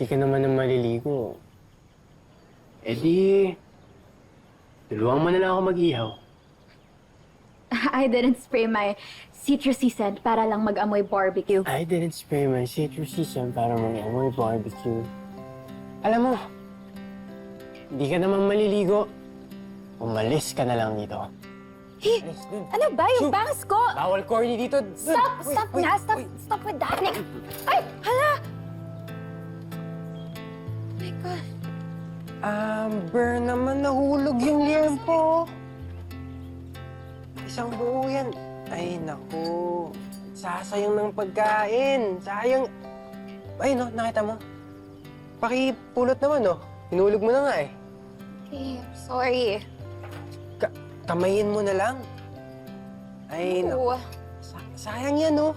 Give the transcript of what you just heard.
Di ka naman ang maliligo. Eh di, tulungan mo na lang ako mag-ihaw. I didn't spray my citrusy scent para lang mag-amoy barbecue. I didn't spray my citrusy scent para mag-amoy barbecue. Alam mo, di ka naman maliligo. Umalis ka na lang dito. Hey, Alis dun. ano ba yung Shoot! bangs ko? Bawal corny dito. Dun. Stop! Uy, Stop uy, na! Stop! uy. Stop with that! Ay! Hala! Oh my God. Amber naman, nahulog yung liempo. Isang buo yan. Ay, naku. Sasayang ng pagkain. Sayang. Ay, no, nakita mo? Pakipulot naman, no? Hinulog mo na nga, eh. Okay, sorry. Kamayin mo na lang. Ay, naku. Oo. Sayang yan, no?